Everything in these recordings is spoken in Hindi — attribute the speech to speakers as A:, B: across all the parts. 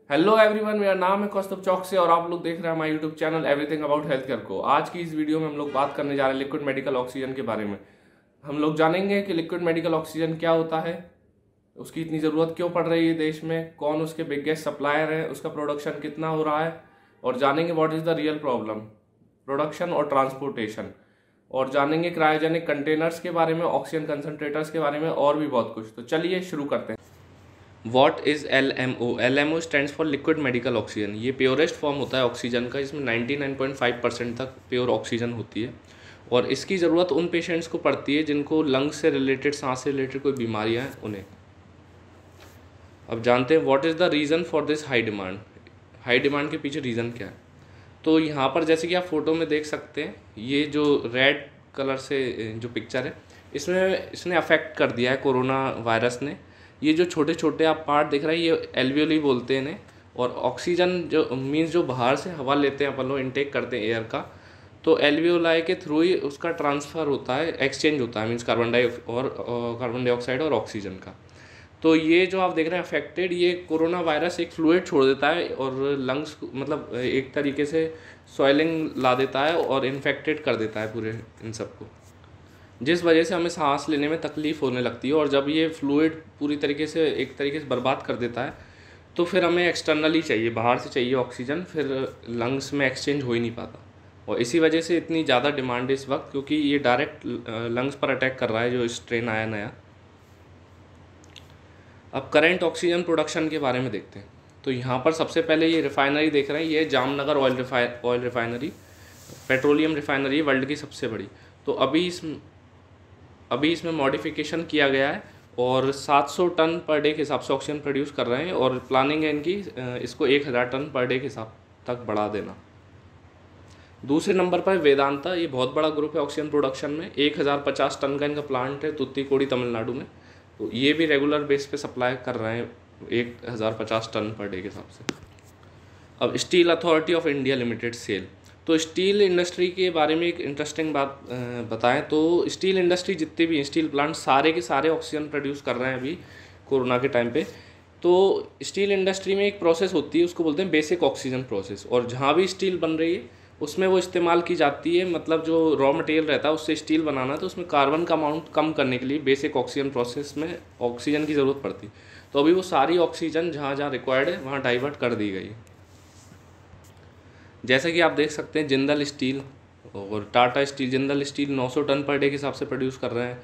A: हेलो एवरीवन, मेरा नाम है कौस्तुभ चौक से और आप लोग देख रहे हैं हमारा YouTube channel everything about health care को। आज की इस वीडियो में हम लोग बात करने जा रहे हैं लिक्विड मेडिकल ऑक्सीजन के बारे में। हम लोग जानेंगे कि लिक्विड मेडिकल ऑक्सीजन क्या होता है, उसकी इतनी ज़रूरत क्यों पड़ रही है देश में, कौन उसके बिगेस्ट सप्लायर है, उसका प्रोडक्शन कितना हो रहा है, और जानेंगे what is the real problem, production और ट्रांसपोर्टेशन, और जानेंगे क्रायोजेनिक कंटेनर्स के बारे में, ऑक्सीजन कंसनट्रेटर्स के बारे में और भी बहुत कुछ। तो चलिए शुरू करते हैं। What is LMO? LMO stands for liquid medical oxygen. ये प्योरेस्ट फॉर्म होता है ऑक्सीजन का, इसमें 99.5% तक प्योर ऑक्सीजन होती है और इसकी ज़रूरत उन पेशेंट्स को पड़ती है जिनको लंग्स से रिलेटेड, सांस से रिलेटेड कोई बीमारियां हैं उन्हें। अब जानते हैं what is the reason for this high demand. High demand के पीछे रीज़न क्या है? तो यहाँ पर जैसे कि आप फोटो में देख सकते हैं, ये जो रेड कलर से जो पिक्चर है, इसने अफेक्ट कर दिया है कोरोना वायरस ने। ये जो छोटे छोटे आप पार्ट दिख रहे हैं, ये एल्वियोली बोलते हैं इन्हें। और ऑक्सीजन जो मीन्स जो बाहर से हवा लेते हैं अपन लोग, इनटेक करते हैं एयर का, तो एल्वियोलाई के थ्रू ही उसका ट्रांसफ़र होता है, एक्सचेंज होता है, मीन्स कार्बन डाइऑक्साइड और ऑक्सीजन का। तो ये जो आप देख रहे हैं अफेक्टेड, ये कोरोना वायरस एक फ्लूइड छोड़ देता है और लंग्स मतलब एक तरीके से सॉइलिंग ला देता है और इन्फेक्टेड कर देता है पूरे इन सबको, जिस वजह से हमें सांस लेने में तकलीफ़ होने लगती है। और जब ये फ्लूइड पूरी तरीके से एक तरीके से बर्बाद कर देता है तो फिर हमें एक्सटर्नली चाहिए, बाहर से चाहिए ऑक्सीजन, फिर लंग्स में एक्सचेंज हो ही नहीं पाता। और इसी वजह से इतनी ज़्यादा डिमांड है इस वक्त, क्योंकि ये डायरेक्ट लंग्स पर अटैक कर रहा है जो स्ट्रेन आया नया। अब करेंट ऑक्सीजन प्रोडक्शन के बारे में देखते हैं। तो यहाँ पर सबसे पहले ये रिफाइनरी देख रहे हैं, ये Jamnagar oil refinery, petroleum refinery world की सबसे बड़ी। तो अभी इसमें मॉडिफिकेशन किया गया है और 700 टन पर डे के हिसाब से ऑक्सीजन प्रोड्यूस कर रहे हैं और प्लानिंग है इनकी इसको 1000 टन पर डे के हिसाब तक बढ़ा देना। दूसरे नंबर पर वेदांता, ये बहुत बड़ा ग्रुप है ऑक्सीजन प्रोडक्शन में। 1050 टन का इनका प्लांट है तुत्तीकोडी, तमिलनाडु में। तो ये भी रेगुलर बेस पे सप्लाई कर रहे हैं 1050 टन पर डे के हिसाब से। अब Steel Authority of India Limited SAIL. तो स्टील इंडस्ट्री के बारे में एक इंटरेस्टिंग बात बताएं तो स्टील इंडस्ट्री जितने भी स्टील प्लांट सारे के सारे ऑक्सीजन प्रोड्यूस कर रहे हैं अभी कोरोना के टाइम पे। तो स्टील इंडस्ट्री में एक प्रोसेस होती है, उसको बोलते हैं बेसिक ऑक्सीजन प्रोसेस, और जहाँ भी स्टील बन रही है उसमें वो इस्तेमाल की जाती है, मतलब जो रॉ मटेरियल रहता है उससे स्टील बनाना, तो उसमें कार्बन का अमाउंट कम करने के लिए बेसिक ऑक्सीजन प्रोसेस में ऑक्सीजन की ज़रूरत पड़ती है। तो अभी वो सारी ऑक्सीजन जहाँ जहाँ रिक्वायर्ड है वहाँ डाइवर्ट कर दी गई है। जैसे कि आप देख सकते हैं जिंदल स्टील और Tata Steel, Jindal Steel 900 tonne per day के हिसाब से प्रोड्यूस कर रहे हैं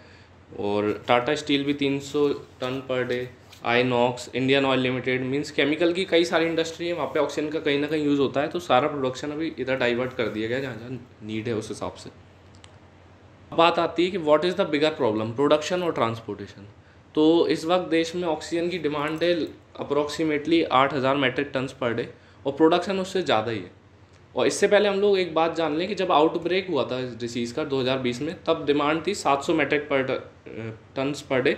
A: और टाटा स्टील भी 300 tonne per day. INOX, Indian Oil Limited, means chemical की कई सारी इंडस्ट्री है, वहाँ पे ऑक्सीजन का कहीं ना कहीं यूज़ होता है। तो सारा प्रोडक्शन अभी इधर डाइवर्ट कर दिया गया जहाँ जहाँ नीड है उस हिसाब से। बात आती है कि what is the bigger problem, production और ट्रांसपोर्टेशन। तो इस वक्त देश में ऑक्सीजन की डिमांड है approximately 8000 metric tonnes per day और प्रोडक्शन उससे ज़्यादा ही है। और इससे पहले हम लोग एक बात जान लें कि जब आउटब्रेक हुआ था इस डिसीज़ का 2020 में, तब डिमांड थी 700 मेट्रिक टन्स पर डे,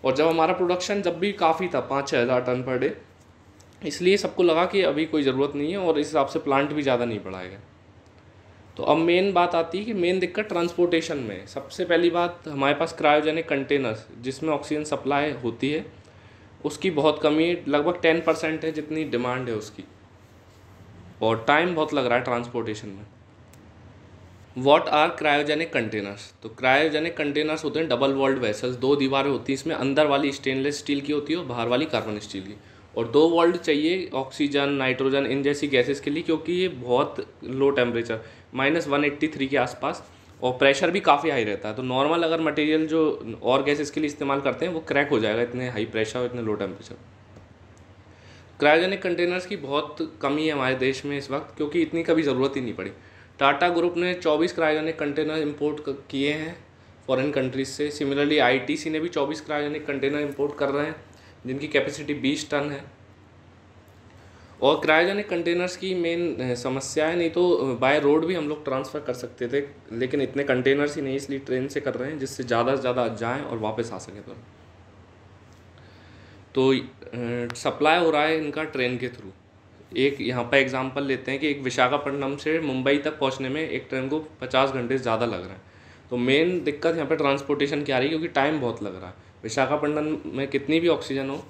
A: और जब हमारा प्रोडक्शन जब भी काफ़ी था 5-6 हज़ार टन पर डे, इसलिए सबको लगा कि अभी कोई ज़रूरत नहीं है और इस हिसाब से प्लांट भी ज़्यादा नहीं बढ़ाएगा। तो अब मेन बात आती है कि मेन दिक्कत ट्रांसपोर्टेशन में। सबसे पहली बात, हमारे पास क्रायोजेनिक कंटेनर्स जिसमें ऑक्सीजन सप्लाई होती है उसकी बहुत कमी है, लगभग 10% है जितनी डिमांड है उसकी, और टाइम बहुत लग रहा है ट्रांसपोर्टेशन में। What are cryogenic containers? तो क्रायोजेनिक कंटेनर्स होते हैं डबल वॉल्ड वेसल्स, 2 दीवारें होती हैं, इसमें अंदर वाली स्टेनलेस स्टील की होती है और बाहर वाली कार्बन स्टील की, और 2 वॉल्ड चाहिए ऑक्सीजन, नाइट्रोजन, इन जैसी गैसेस के लिए, क्योंकि ये बहुत लो टेम्परेचर -183 के आसपास, और प्रेशर भी काफ़ी हाई रहता है। तो नॉर्मल अगर मटेरियल जो और गैसेस के लिए इस्तेमाल करते हैं वो क्रैक हो जाएगा, इतने हाई प्रेशर और इतने लो टेम्परेचर। क्रायोजेनिक कंटेनर्स की बहुत कमी है हमारे देश में इस वक्त, क्योंकि इतनी कभी ज़रूरत ही नहीं पड़ी। टाटा ग्रुप ने 24 क्रायोजेनिक कंटेनर इंपोर्ट किए हैं फॉरेन कंट्रीज से। सिमिलरली आईटीसी ने भी 24 क्रायोजेनिक कंटेनर इंपोर्ट कर रहे हैं जिनकी कैपेसिटी 20 टन है। और क्रायोजेनिक कंटेनर्स की मेन समस्या है, नहीं तो बाय रोड भी हम लोग ट्रांसफ़र कर सकते थे, लेकिन इतने कंटेनर्स ही नहीं, इसलिए ट्रेन से कर रहे हैं जिससे ज़्यादा से ज़्यादा जाएँ और वापस आ सकें। तो सप्लाई हो रहा है इनका ट्रेन के थ्रू। एक यहाँ पर एग्जांपल लेते हैं कि एक विशाखापट्टनम से मुंबई तक पहुँचने में एक ट्रेन को 50 घंटे से ज़्यादा लग रहा है। तो मेन दिक्कत यहाँ पे ट्रांसपोर्टेशन की आ रही है, क्योंकि टाइम बहुत लग रहा है। विशाखापट्टनम में कितनी भी ऑक्सीजन हो,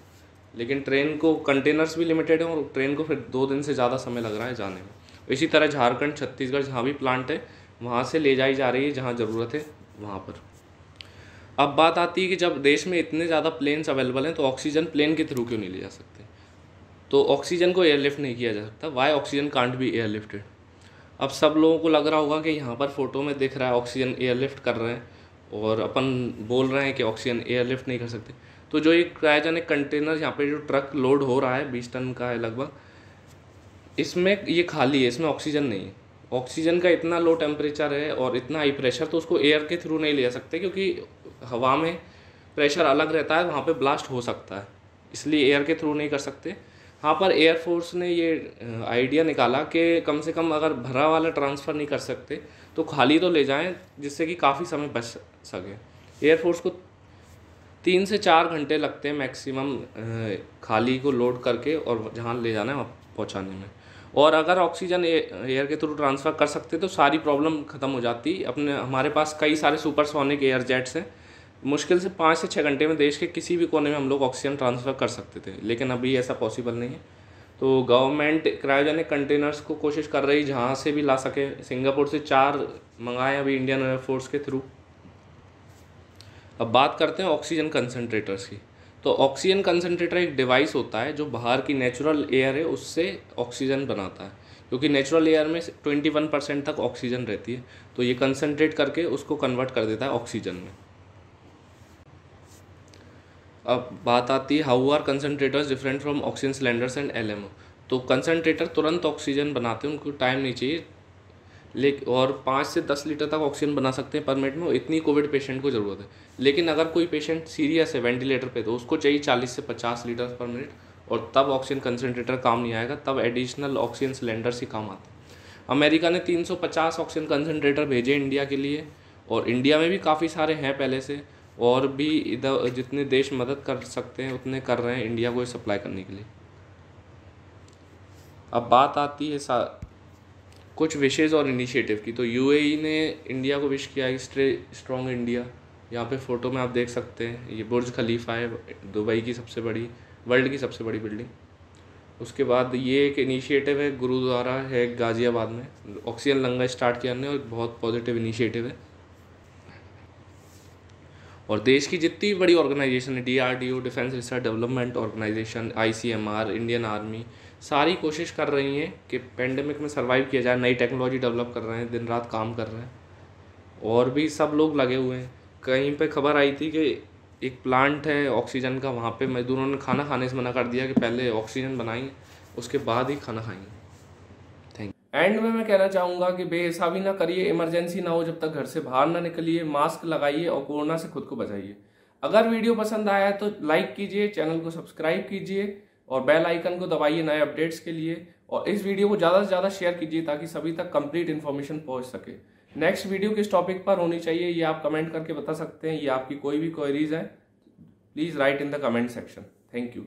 A: लेकिन ट्रेन को कंटेनर्स भी लिमिटेड है और ट्रेन को फिर 2 दिन से ज़्यादा समय लग रहा है जाने में। इसी तरह झारखंड, छत्तीसगढ़ जहाँ भी प्लांट है वहाँ से ले जाई जा रही है जहाँ ज़रूरत है वहाँ पर। अब बात आती है कि जब देश में इतने ज़्यादा प्लेन्स अवेलेबल हैं तो ऑक्सीजन प्लेन के थ्रू क्यों नहीं ले जा सकते। तो ऑक्सीजन को एयरलिफ्ट नहीं किया जा सकता। Why oxygen can't be airlifted. अब सब लोगों को लग रहा होगा कि यहाँ पर फोटो में दिख रहा है ऑक्सीजन एयरलिफ्ट कर रहे हैं और अपन बोल रहे हैं कि ऑक्सीजन एयरलिफ्ट नहीं कर सकते। तो जो एक क्रायोजेनिक कंटेनर यहाँ पे जो ट्रक लोड हो रहा है 20 टन का है लगभग, इसमें ये खाली है, इसमें ऑक्सीजन नहीं है। ऑक्सीजन का इतना लो टेम्परेचर है और इतना हाई प्रेशर, तो उसको एयर के थ्रू नहीं ले जा सकते क्योंकि हवा में प्रेशर अलग रहता है, वहाँ पे ब्लास्ट हो सकता है, इसलिए एयर के थ्रू नहीं कर सकते। हाँ, पर एयरफोर्स ने ये आइडिया निकाला कि कम से कम अगर भरा वाला ट्रांसफ़र नहीं कर सकते तो खाली तो ले जाएं, जिससे कि काफ़ी समय बच सके। एयरफोर्स को 3 से 4 घंटे लगते हैं मैक्सिमम खाली को लोड करके और जहाँ ले जाना है वहाँ पहुँचाने में। और अगर ऑक्सीजन एयर के थ्रू ट्रांसफ़र कर सकते तो सारी प्रॉब्लम ख़त्म हो जाती। हमारे पास कई सारे सुपरसोनिक एयर जेट्स हैं, मुश्किल से 5 से 6 घंटे में देश के किसी भी कोने में हम लोग ऑक्सीजन ट्रांसफ़र कर सकते थे, लेकिन अभी ऐसा पॉसिबल नहीं है। तो गवर्नमेंट क्रायोजेनिक कंटेनर्स को कोशिश कर रही जहाँ से भी ला सके। सिंगापुर से 4 मंगाए अभी इंडियन एयरफोर्स के थ्रू। अब बात करते हैं ऑक्सीजन कंसनट्रेटर्स की। तो ऑक्सीजन कंसनट्रेटर एक डिवाइस होता है जो बाहर की नेचुरल एयर है उससे ऑक्सीजन बनाता है, क्योंकि नेचुरल एयर में 21% तक ऑक्सीजन रहती है, तो ये कंसनट्रेट करके उसको कन्वर्ट कर देता है ऑक्सीजन में। अब बात आती है how are concentrators different from oxygen cylinders and LMO। तो कंसनट्रेटर तुरंत ऑक्सीजन बनाते हैं, उनको टाइम नहीं चाहिए, लेकिन और 5 से 10 लीटर तक ऑक्सीजन बना सकते हैं पर मिनट में, इतनी कोविड पेशेंट को ज़रूरत है। लेकिन अगर कोई पेशेंट सीरियस है वेंटिलेटर पे तो उसको चाहिए 40 से 50 लीटर पर मिनट, और तब ऑक्सीजन कंसनट्रेटर काम नहीं आएगा, तब एडिशनल ऑक्सीजन सिलेंडर्स ही काम आते हैं। अमेरिका ने 350 ऑक्सीजन कंसनट्रेटर भेजे इंडिया के लिए, और इंडिया में भी काफ़ी सारे हैं पहले से, और भी इधर जितने देश मदद कर सकते हैं उतने कर रहे हैं इंडिया को सप्लाई करने के लिए। अब बात आती है कुछ विशेज़ और इनिशिएटिव की। तो UAE ने इंडिया को विश किया स्टे स्ट्रॉन्ग इंडिया। यहाँ पे फ़ोटो में आप देख सकते हैं, ये बुर्ज खलीफा है, दुबई की सबसे बड़ी, वर्ल्ड की सबसे बड़ी बिल्डिंग। उसके बाद ये एक इनिशिएटिव है, गुरुद्वारा है गाज़ियाबाद में, ऑक्सीजन लंगर स्टार्ट किया हमने, और बहुत पॉजिटिव इनिशिएटिव है। और देश की जितनी बड़ी ऑर्गेनाइजेशन है, DRDO, defence research development organisation, ICMR, Indian Army, सारी कोशिश कर रही हैं कि पेंडेमिक में सर्वाइव किया जाए। नई टेक्नोलॉजी डेवलप कर रहे हैं, दिन रात काम कर रहे हैं, और भी सब लोग लगे हुए हैं। कहीं पे खबर आई थी कि एक प्लांट है ऑक्सीजन का, वहाँ पे मजदूरों ने खाना खाने से मना कर दिया कि पहले ऑक्सीजन बनाएंगे उसके बाद ही खाना खाएंगे। एंड में मैं कहना चाहूँगा कि बेहिसाबी ना करिए, इमरजेंसी ना हो जब तक घर से बाहर ना निकलिए, मास्क लगाइए और कोरोना से खुद को बचाइए। अगर वीडियो पसंद आया है तो लाइक कीजिए, चैनल को सब्सक्राइब कीजिए और बेल आइकन को दबाइए नए अपडेट्स के लिए, और इस वीडियो को ज़्यादा से ज़्यादा शेयर कीजिए ताकि सभी तक कंप्लीट इन्फॉर्मेशन पहुँच सके। नेक्स्ट वीडियो किस टॉपिक पर होनी चाहिए ये आप कमेंट करके बता सकते हैं। ये आपकी कोई भी क्वेरीज है, please write in the comment section. Thank you.